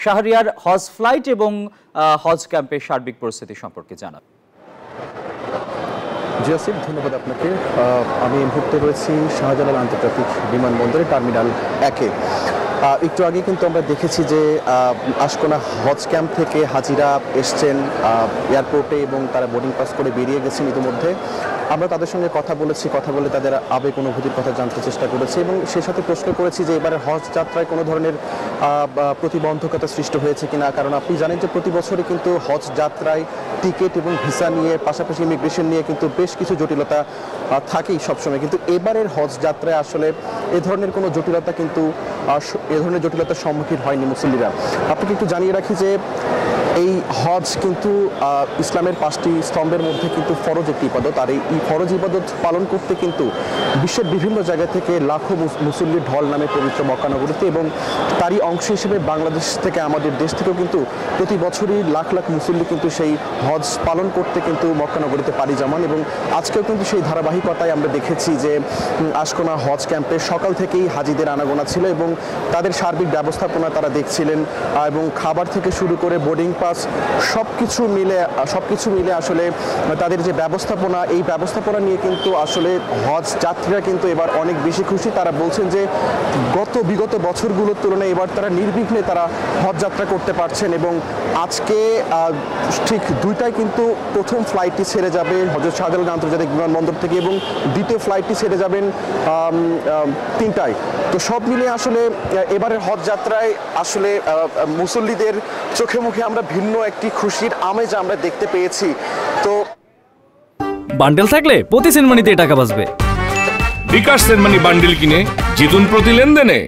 শাহরিয়ার হজ flight এবং হজ ক্যাম্পের সার্বিক পরিস্থিতি সম্পর্কে জানান। জি আসিফ, ধন্যবাদ আপনাকে। আমি এই মুহূর্তে রয়েছি শাহজালাল আন্তর্জাতিক বিমানবন্দরে টার্মিনাল 1-এ। একটু আগে কিন্তু আমরা দেখেছি যে আশকোনা হজ ক্যাম্প থেকে হাজিরা এসছেন এয়ারপোর্টে এবং তারা বোর্ডিং পাস করে বেরিয়ে গেছেন। ইতিমধ্যে আমরা তাদের সঙ্গে কথা বলে তাদের আবেগ অনুভূতির কথা জানতে চেষ্টা করেছি এবং সেই সাথে প্রশ্ন করেছি যে এবারে হজ যাত্রায় কোনো ধরনের প্রতিবন্ধকতা সৃষ্টি হয়েছে কিনা। কারণ আপনি জানেন যে প্রতি বছরই কিন্তু হজ যাত্রায় টিকিট এবং ভিসা নিয়ে পাশাপাশি ইমিগ্রেশন নিয়ে কিন্তু বেশ কিছু জটিলতা থাকেই সবসময়, কিন্তু এবারের হজ যাত্রায় আসলে এ ধরনের কোনো জটিলতা কিন্তু জটিলতার সম্মুখীন হয়নি মুসল্লিরা। আপনাকে একটু জানিয়ে রাখি যে এই হজ কিন্তু ইসলামের 5টি স্তম্ভের মধ্যে কিন্তু ফরজ একটি ইবাদত, আর এই ফরজ ইবাদত পালন করতে কিন্তু বিশ্বের বিভিন্ন জায়গা থেকে লাখো মুসল্লির ঢল নামে পবিত্র মক্কা নগরীতে, এবং তারই অংশ হিসেবে বাংলাদেশ থেকে আমাদের দেশ থেকেও কিন্তু প্রতি বছরই লাখ লাখ মুসল্লি কিন্তু সেই হজ পালন করতে কিন্তু মক্কা নগরীতে পাড়ি জমান। এবং আজকেও কিন্তু সেই ধারাবাহিকতায় আমরা দেখেছি যে আশকোনা হজ ক্যাম্পে সকাল থেকেই হাজিদের আনাগোনা ছিল এবং তাদের সার্বিক ব্যবস্থাপনা তারা দেখছিলেন, এবং খাবার থেকে শুরু করে বোর্ডিং পাস সবকিছু মিলে আসলে তাদের যে ব্যবস্থাপনা, এই ব্যবস্থাপনা নিয়ে কিন্তু আসলে হজ যাত্রীরা কিন্তু এবার অনেক বেশি খুশি। তারা বলছেন যে বিগত বছরগুলোর তুলনায় এবার তারা নির্বিঘ্নে তারা হজ যাত্রা করতে পারছেন। এবং আজকে ঠিক 2টায় কিন্তু প্রথম ফ্লাইটটি ছেড়ে যাবে হযরত শাহজালাল আন্তর্জাতিক বিমানবন্দর থেকে এবং দ্বিতীয় ফ্লাইটটি ছেড়ে যাবেন 3টায়। তো সব মিলিয়ে আসলে এবারের হজ যাত্রায় আসলে মুসল্লিদের চোখে মুখে আমরা ভিন্ন একটি খুশির আমেজ আমরা দেখতে পেয়েছি। তো বান্ডেল থাকলে প্রতি সেনমানিতে টাকা বাঁচবে। বিকাশ সেনমানি বান্ডেল কিনে জিতুন প্রতি লেনদেনে।